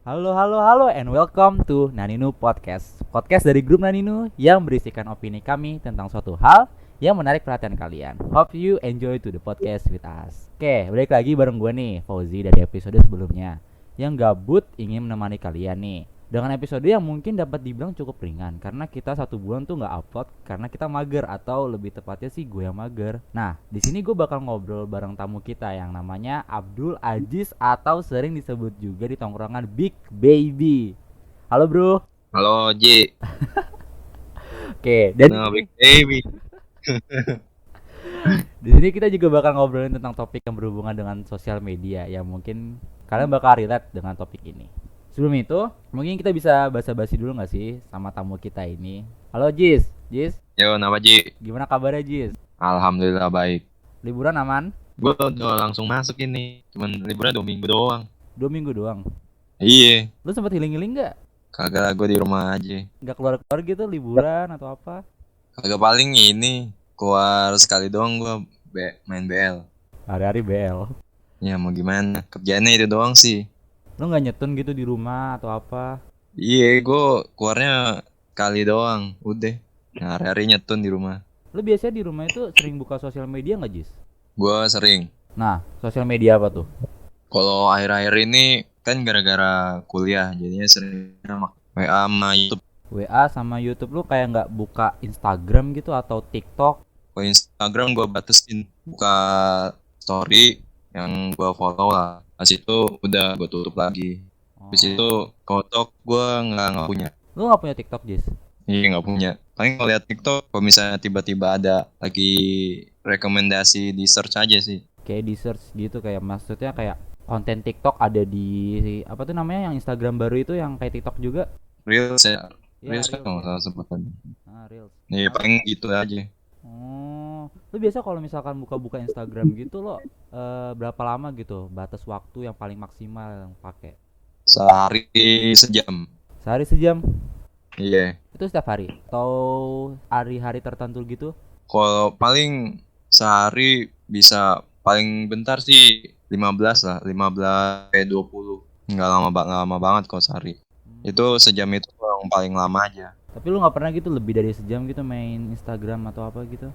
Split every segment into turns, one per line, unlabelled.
Halo, halo, halo, and welcome to Naninu Podcast. Podcast dari grup Naninu yang berisikan opini kami tentang suatu hal yang menarik perhatian kalian. Hope you enjoy to the podcast with us. Oke, balik lagi bareng gue nih, Fauzi dari episode sebelumnya, yang gabut ingin menemani kalian nih. Dengan episode yang mungkin dapat dibilang cukup ringan, karena kita 1 bulan tuh nggak upload karena kita mager, atau lebih tepatnya sih gue yang mager. Nah, di sini gue bakal ngobrol bareng tamu kita yang namanya Abdul Aziz, atau sering disebut juga di tongkrongan Big Baby. Halo bro.
Halo J,
Oke, dan
no big baby.
di sini kita juga bakal ngobrolin tentang topik yang berhubungan dengan sosial media yang mungkin kalian bakal relate dengan topik ini. Sebelum itu, mungkin kita bisa basa-basi dulu nggak sih sama tamu kita ini? Halo Jis, Jis,
Yo, nama J.
gimana kabarnya Jis?
Alhamdulillah baik.
Liburan aman?
Gue udah langsung masuk ini. Cuman liburan 2 minggu doang.
2 minggu doang.
Iya,
Lu sempat healing-healing nggak?
kagak gue di rumah aja.
Nggak keluar-keluar gitu liburan atau apa?
Kagak paling ini keluar sekali doang gue main BL.
Hari-hari BL.
Ya mau gimana? Kerjaannya itu doang sih.
Lu nggak nyetun gitu di rumah atau apa?
Iya, gue keluarnya kali doang. Udah. Nah, hari-hari nyetun di rumah.
Lu biasanya di rumah itu sering buka sosial media nggak Jis?
Gue sering.
Nah, sosial media apa tuh?
Kalau akhir-akhir ini kan gara-gara kuliah, jadinya sering WA sama YouTube.
WA sama YouTube. Lu kayak nggak buka Instagram gitu atau TikTok?
Kalau Instagram gue batasin buka story yang gue follow lah. Habis itu udah gue tutup lagi. Habis
Oh.
itu kotok gue nggak punya.
Lu nggak punya TikTok Jis?
Iya nggak punya. Paling kalau lihat TikTok, kalau misalnya tiba-tiba ada lagi rekomendasi di search aja sih.
Kayak di search gitu, kayak maksudnya kayak konten TikTok ada di apa tuh namanya yang Instagram baru itu yang kayak TikTok juga?
Reels ya,
Ya,
Reels kan
Reels
kalau
ya.
salah sebutan.
Ah, Reels.
Iya paling gitu aja.
Oh, lu biasa kalau misalkan buka-buka Instagram gitu lo berapa lama gitu batas waktu yang paling maksimal yang pakai?
Sehari sejam.
Sehari sejam?
Iya.
Itu setiap hari atau hari-hari tertentu gitu?
Kalau paling sehari bisa paling bentar sih 15 lah, 15 sampai 20. Nggak lama banget kalau sehari.
Hmm.
Itu sejam itu yang paling lama aja.
Tapi lu nggak pernah gitu lebih dari sejam gitu main Instagram atau apa gitu?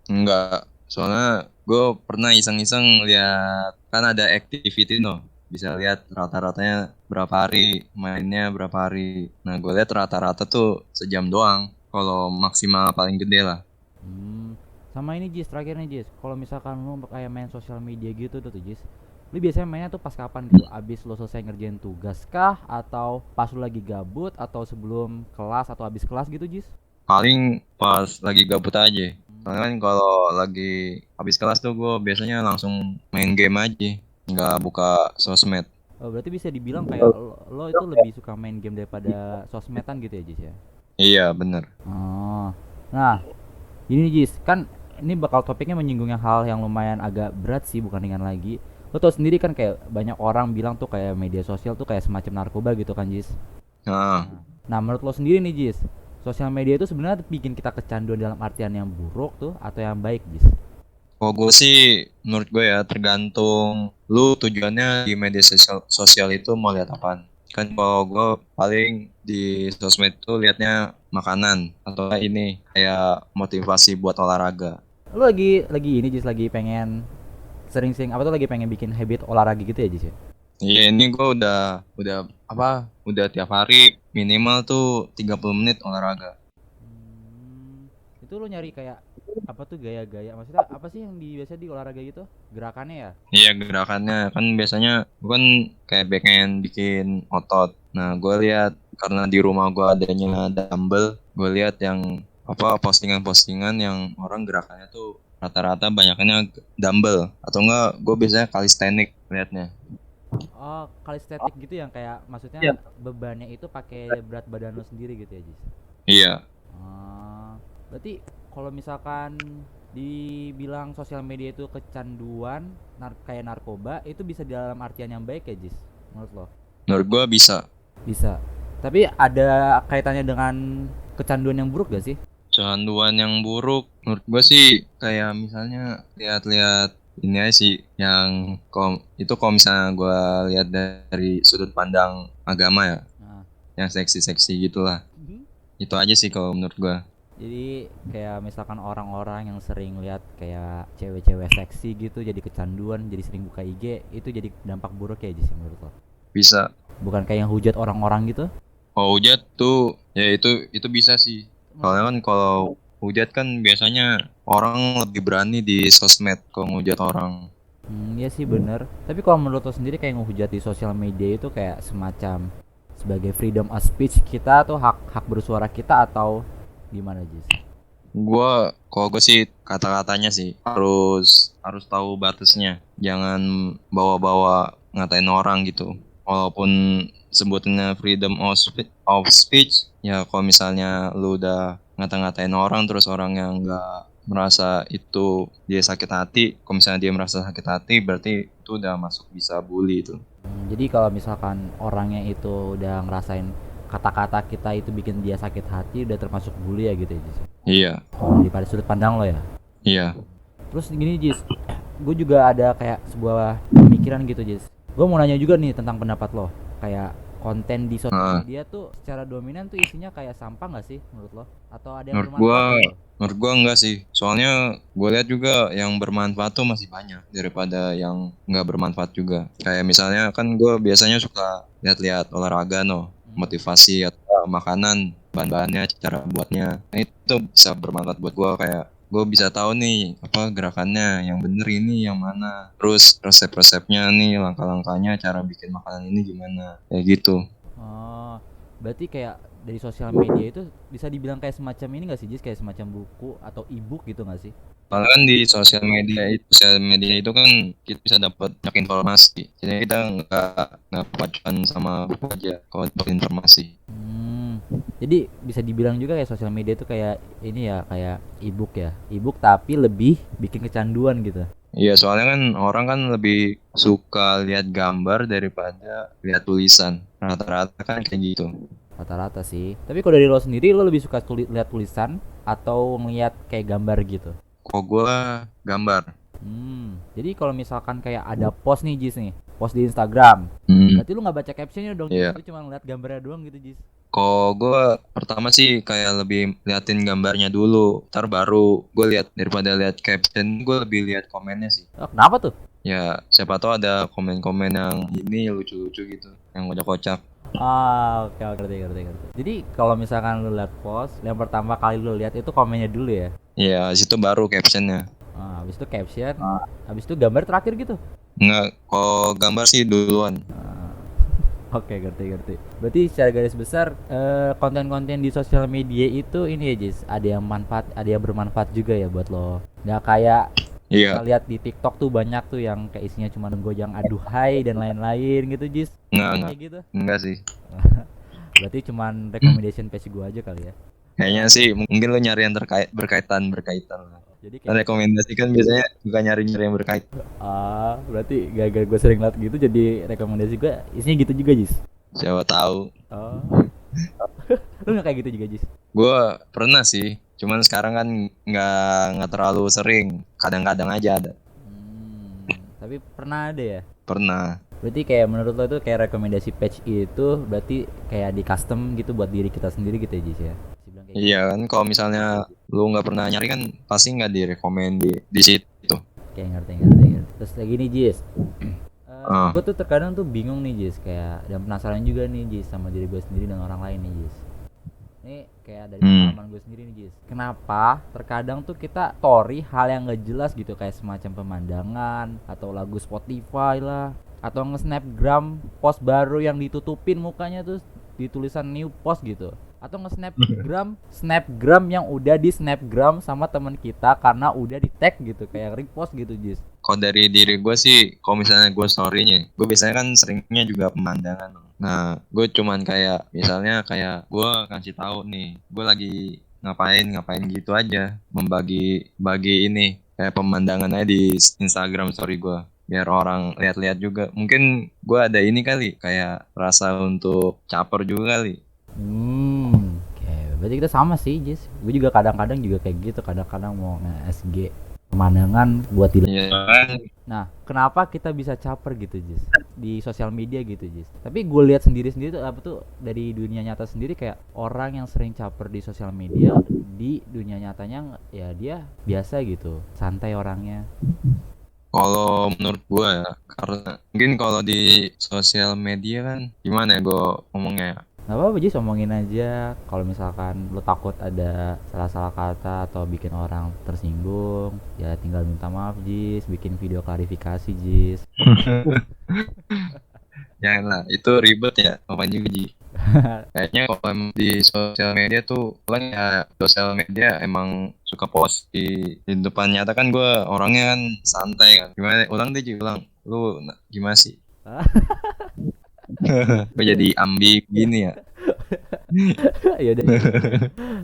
Enggak, soalnya gue pernah iseng-iseng lihat kan ada activity no. Bisa lihat rata-ratanya berapa hari, mainnya berapa hari. Nah, gue lihat rata-rata tuh sejam doang. Kalau maksimal paling gede lah.
Hmm. Sama ini Jis, terakhir nih Jis. Kalau misalkan lu kayak main sosial media gitu tuh Jis. Lu biasanya mainnya tuh pas kapan gitu? Abis lu selesai ngerjain tugas kah? Atau pas lu lagi gabut? Atau sebelum kelas atau abis kelas gitu Jis?
Paling pas lagi gabut aja. Soalnya
Hmm.
kan kalau lagi habis kelas tuh gue biasanya langsung main game aja. Nggak buka sosmed.
Oh, berarti bisa dibilang kayak lo itu lebih suka main game daripada sosmedan gitu ya Jis ya?
Iya bener.
Oh. Nah, ini Jis, kan ini bakal topiknya menyinggung yang hal yang lumayan agak berat sih, bukan ringan lagi. Lo tau sendiri kan kayak banyak orang bilang tuh kayak media sosial tuh kayak semacam narkoba gitu kan Jis.
Nah,
Nah, menurut lo sendiri nih Jis, sosial media itu sebenarnya bikin kita kecanduan dalam artian yang buruk tuh atau yang baik Jis?
kalau gue sih menurut gue ya tergantung lu tujuannya di media sosial itu mau lihat apaan. Kan kalau gue paling di sosmed tuh liatnya makanan atau ini kayak motivasi buat olahraga.
Lo lagi ini Jis lagi pengen sering-sering apa tuh lagi pengen bikin habit olahraga gitu ya Jis ya?
Iya ini gue udah apa udah tiap hari minimal tuh 30 menit olahraga.
Hmm, itu lo nyari kayak apa tuh gaya-gaya? Maksudnya apa sih yang biasa di olahraga gitu? Gerakannya ya?
Iya gerakannya kan biasanya gue kan kayak pengen bikin otot. Nah gue lihat karena di rumah gue adanya dumbbell, gue lihat yang apa postingan-postingan yang orang gerakannya tuh rata-rata banyaknya dumbbell atau enggak gue biasanya calisthenic liatnya.
Oh, kalistetik gitu yang kayak maksudnya bebannya itu pakai berat badan lo sendiri gitu ya, Jis?
Iya.
Oh, berarti kalau misalkan dibilang sosial media itu kecanduan kayak narkoba, itu bisa dalam artian yang baik ya, Jis? Menurut lo?
Menurut gue bisa.
Bisa. Tapi ada kaitannya dengan kecanduan yang buruk gak sih?
Canduan yang buruk menurut gue sih kayak misalnya lihat-lihat ini aja sih yang kalau misalnya gue lihat dari sudut pandang agama ya,
Nah,
yang seksi-seksi gitulah. Itu aja sih kalau menurut gue.
jadi kayak misalkan orang-orang yang sering lihat kayak cewek-cewek seksi gitu jadi kecanduan, jadi sering buka IG, itu jadi dampak buruk ya Jis menurut lo?
Bisa.
Bukan kayak yang hujat orang-orang gitu?
Kalau hujat tuh ya itu bisa sih.
Menurut
Soalnya
lo?
kan kalau hujat kan biasanya orang lebih berani di sosmed kalau ngehujat orang.
Iya sih bener. Tapi kalau menurut lo sendiri kayak ngehujat di sosial media itu kayak semacam sebagai freedom of speech kita atau hak hak bersuara kita atau gimana Jis?
Kalau gue sih kata-katanya sih harus tahu batasnya. Jangan bawa-bawa ngatain orang gitu. Walaupun sebutannya freedom of speech, ya kalau misalnya lu udah ngata-ngatain orang terus orang yang nggak merasa itu dia sakit hati, kalau misalnya dia merasa sakit hati berarti itu udah masuk bisa bully itu.
Jadi kalau misalkan orangnya itu udah ngerasain kata-kata kita itu bikin dia sakit hati udah termasuk bully ya gitu ya Jis?
Iya,
Daripada sudut pandang lo ya.
iya.
Terus gini Jis, gue juga ada kayak sebuah pemikiran gitu Jis. Gue mau nanya juga nih tentang pendapat lo. Kayak konten di sosial
Nah,
media tuh secara dominan tuh isinya kayak sampah nggak sih menurut lo? Atau ada yang
menurut
bermanfaat
gua
gitu?
menurut gua enggak sih. Soalnya gue lihat juga yang bermanfaat tuh masih banyak daripada yang nggak bermanfaat juga. Kayak misalnya kan gue biasanya suka lihat-lihat olahraga motivasi atau makanan, bahan-bahannya, cara buatnya. Nah, itu bisa bermanfaat buat gue kayak gue bisa tahu nih apa gerakannya yang bener ini yang mana. Terus resep-resepnya nih, langkah-langkahnya, cara bikin makanan ini gimana. Kayak gitu.
Oh, berarti kayak dari sosial media itu bisa dibilang kayak semacam ini nggak sih Jis? Kayak semacam buku atau e-book gitu nggak sih?
Soalnya kan di sosial media itu kan kita bisa dapat banyak informasi. Jadi kita nggak pacuan sama buku aja kalau dapat informasi.
Jadi bisa dibilang juga kayak sosial media itu kayak ini ya kayak e-book ya, e-book tapi lebih bikin kecanduan gitu.
Iya, soalnya kan orang kan lebih suka lihat gambar daripada lihat tulisan. Rata-rata kan kayak gitu.
Rata-rata sih. Tapi kalau dari lo sendiri lo lebih suka lihat tulisan atau ngeliat kayak gambar gitu?
Kok gue gambar.
Jadi kalau misalkan kayak ada post nih Jis nih, post di Instagram,
Hmm,
berarti lu nggak baca captionnya dong Jis,
iya.
lu cuma ngeliat gambarnya doang gitu Jis.
Kok gue pertama sih kayak lebih liatin gambarnya dulu. Ntar baru gue lihat daripada lihat caption, gue lebih lihat komennya sih.
Oh, kenapa tuh?
Ya, siapa tahu ada komen-komen yang ini lucu-lucu gitu, yang kocak-kocak.
Ah, oke, oke, ngerti, ngerti, ngerti. Jadi kalau misalkan lu lihat post, yang pertama kali lu lihat itu komennya dulu ya.
Ya, situ baru captionnya.
Habis itu caption, habis itu gambar terakhir gitu.
Nggak, kalau gambar sih duluan.
Oke, ngerti, ngerti. Berarti secara garis besar konten-konten di sosial media itu ini ya Jis, ada yang manfaat, ada yang bermanfaat juga ya buat lo. Nggak kayak kita
Iya,
lihat di TikTok tuh banyak tuh yang kayak isinya cuma menggojang aduhai dan lain-lain gitu Jis.
nggak,
Kayak gitu.
nggak sih.
Berarti cuman recommendation page gua aja kali ya.
Kayaknya sih mungkin lo nyari yang berkaitan lah.
Jadi
Kan
kayak
rekomendasi kan biasanya juga nyari-nyari yang berkaitan.
berarti gara-gara gue sering liat gitu jadi rekomendasi gue isinya gitu juga Jis.
Siapa tahu.
Oh. Lu nggak kayak gitu juga Jis?
Gue pernah sih, cuman sekarang kan nggak terlalu sering. Kadang-kadang aja ada.
Tapi pernah ada ya?
Pernah.
Berarti kayak menurut lo itu kayak rekomendasi page itu berarti kayak di custom gitu buat diri kita sendiri gitu ya Jis ya? Bisa bilang kayak gitu.
Iya kan, kalau misalnya lu nggak pernah nyari kan pasti nggak direkomend di situ.
Kayak ngerti, ngerti, ngerti. Terus lagi nih Jis.
Ah,
Gue tuh terkadang tuh bingung nih Jis kayak dan penasaran juga nih Jis sama diri gue sendiri dan orang lain nih Jis. Ini kayak dari pengalaman gue sendiri nih Jis. Kenapa terkadang tuh kita story hal yang gak jelas gitu kayak semacam pemandangan atau lagu Spotify lah atau nge-snapgram post baru yang ditutupin mukanya tuh ditulisan new post gitu atau snapgram yang udah di snapgram sama teman kita karena udah di tag gitu kayak repost gitu Jis.
kalau dari diri gue sih, kalau misalnya gue storynya, gue biasanya kan seringnya juga pemandangan. Nah, gue cuman kayak misalnya kayak gue kasih tahu nih, gue lagi ngapain gitu aja, bagi ini kayak pemandangan aja di Instagram story gue, biar orang lihat-lihat juga. Mungkin gue ada ini kali, kayak rasa untuk caper juga kali.
Oke, berarti kita sama sih Jis. Gue juga kadang-kadang juga kayak gitu, kadang-kadang mau nge-SG pemandangan buat dilihat.
Iya kan.
Nah, kenapa kita bisa caper gitu, Jis? Di sosial media gitu, Jis. Tapi gue lihat sendiri-sendiri tuh apa tuh dari dunia nyata sendiri kayak orang yang sering caper di sosial media di dunia nyatanya ya dia biasa gitu, santai orangnya.
Kalau menurut gua ya, karena mungkin kalau di sosial media kan gimana ya gua ngomongnya ya?
Gak apa-apa, Jis, omongin aja. Kalau misalkan lu takut ada salah-salah kata atau bikin orang tersinggung, ya tinggal minta maaf, Jis. Bikin video klarifikasi, Jis.
Jangan lah, itu ribet ya, apa juga Ji. Kayaknya kalau emang di sosial media tuh, kan ya sosial media emang suka post di depan nyata kan gua orangnya kan santai kan. Gimana? Ulang deh Ji, ulang. Lu gimana sih? Gue jadi ambik gini ya.
Ya udah,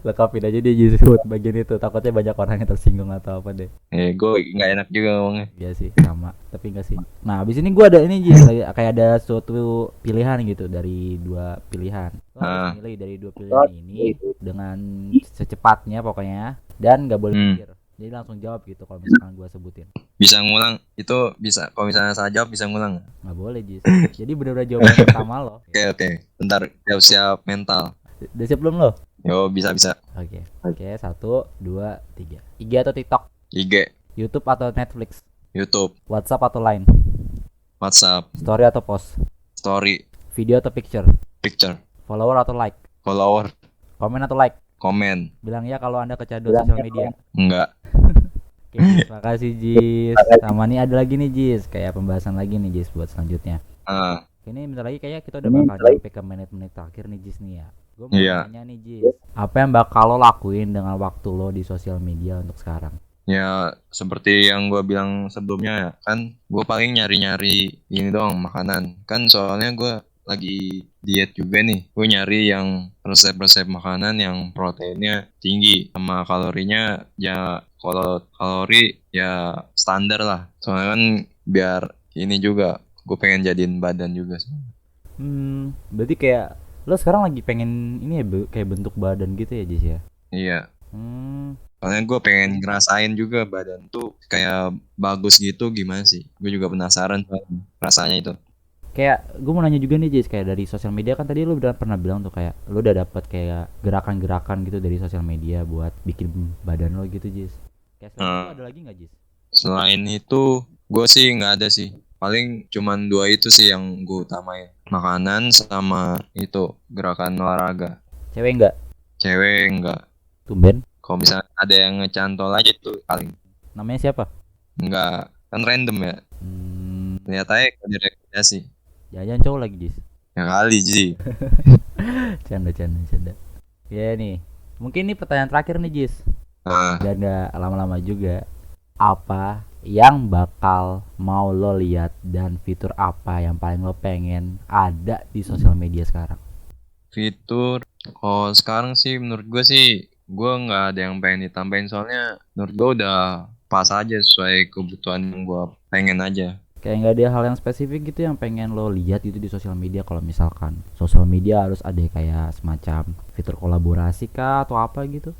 lengkapin aja dia Jis buat bagian itu. Takutnya banyak orang yang tersinggung atau apa deh.
Gue nggak enak juga ngomongnya.
Iya sih, sama. Tapi enggak sih. Nah, abis ini gua ada ini Jis, kayak ada suatu pilihan gitu dari dua pilihan. Lo harus
Ah,
milih dari dua pilihan ini dengan secepatnya pokoknya dan nggak boleh mikir. Jadi langsung jawab gitu kalau misalkan gua sebutin.
bisa ngulang itu bisa. Kalau misalnya saya jawab bisa ngulang.
Nggak boleh Jis. Jadi bener-bener jawaban pertama lo.
Oke. Bentar, siap-siap mental.
Udah siap belum lo?
Yo, bisa.
Oke, 1, 2, 3. IG atau TikTok?
IG,
YouTube atau Netflix?
YouTube,
WhatsApp atau Line?
WhatsApp,
Story atau post?
Story,
Video atau picture?
Picture,
Follower atau like?
Follower,
Komen atau like?
Komen.
Bilang ya kalau Anda kecanduan sosial media.
Enggak.
Oke, terima kasih Jis. Sama nih ada lagi nih Jis, kayak pembahasan lagi nih Jis buat selanjutnya.
Ah,
Ini bentar lagi kayaknya kita udah bakal sampai ke menit-menit terakhir nih Jis nih ya. Gue mau
Iya.
nanya nih Jis, apa yang bakal lo lakuin dengan waktu lo di sosial media untuk sekarang?
Ya, seperti yang gue bilang sebelumnya ya, kan gue paling nyari-nyari ini doang, makanan. Kan soalnya gue lagi diet juga nih. Gue nyari yang resep-resep makanan yang proteinnya tinggi, sama kalorinya ya kalau kalori ya standar lah. Soalnya kan biar ini juga, gue pengen jadiin badan juga.
Berarti kayak lo sekarang lagi pengen ini ya kayak bentuk badan gitu ya Jis ya?
Iya,
Hmm,
soalnya gue pengen ngerasain juga badan tuh kayak bagus gitu gimana sih. Gue juga penasaran soalnya rasanya itu.
kayak gue mau nanya juga nih Jis, kayak dari sosial media kan tadi lo udah pernah bilang tuh kayak lo udah dapat kayak gerakan-gerakan gitu dari sosial media buat bikin badan lo gitu Jis. Kayak selain itu
Nah,
ada lagi nggak Jis?
selain itu, gue sih nggak ada sih. Paling cuman dua itu sih yang gue utamain. Makanan sama itu gerakan olahraga.
Cewek nggak?
Cewek enggak.
Tumben.
Kalau misalnya ada yang ngecantol aja tuh paling
Namanya siapa?
enggak. Kan random ya. Ternyata ya kalau direkomendasi.
Jangan cowok lagi Jis.
Ya kali sih.
Canda. Ya nih, mungkin ini pertanyaan terakhir nih Jis.
Nah,
Dan gak lama-lama juga. Apa yang bakal mau lo lihat dan fitur apa yang paling lo pengen ada di sosial media sekarang?
fitur. Kalau sekarang sih menurut gue sih gue nggak ada yang pengen ditambahin soalnya menurut gue udah pas aja sesuai kebutuhan yang gue pengen aja.
Kayak nggak ada hal yang spesifik gitu yang pengen lo lihat itu di sosial media. Kalau misalkan sosial media harus ada kayak semacam fitur kolaborasi kah atau apa gitu.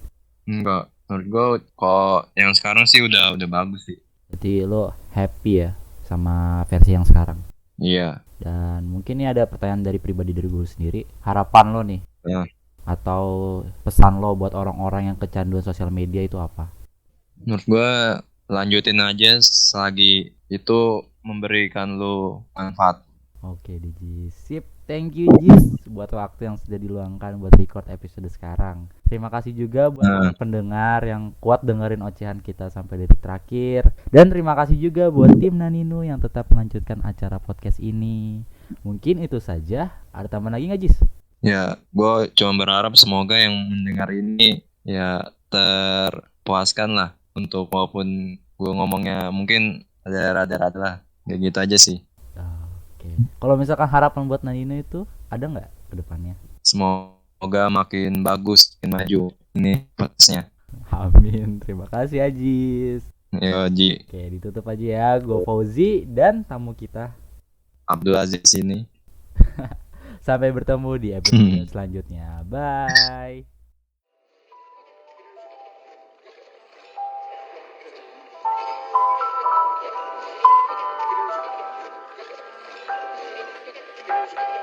Enggak, menurut gue kalau yang sekarang sih udah bagus sih.
Berarti lo happy ya sama versi yang sekarang.
Iya.
Dan mungkin ini ada pertanyaan dari pribadi dari gue sendiri. Harapan lo nih
Ya.
atau pesan lo buat orang-orang yang kecanduan sosial media itu apa?
Menurut gue lanjutin aja selagi itu memberikan lo manfaat.
Oke Diji, sip. Thank you Jis buat waktu yang sudah diluangkan buat record episode sekarang. Terima kasih juga buat
Nah,
pendengar yang kuat dengerin ocehan kita sampai detik terakhir. Dan terima kasih juga buat tim Naninu yang tetap melanjutkan acara podcast ini. Mungkin itu saja. Ada tambahan lagi nggak Jis?
ya gue cuma berharap semoga yang mendengar ini ya terpuaskan lah untuk walaupun gue ngomongnya mungkin ada rada-rada lah. Kayak gitu aja sih.
Oke. Kalau misalkan harapan buat Naninu itu ada nggak ke depannya?
Semoga makin bagus, makin maju ini podcastnya.
Amin. Terima kasih Ajis.
Ya, Ji,
Oke, ditutup aja ya. Gue Fauzi dan tamu kita.
Abdul Aziz ini.
Sampai bertemu di episode selanjutnya. Bye.
Podcast.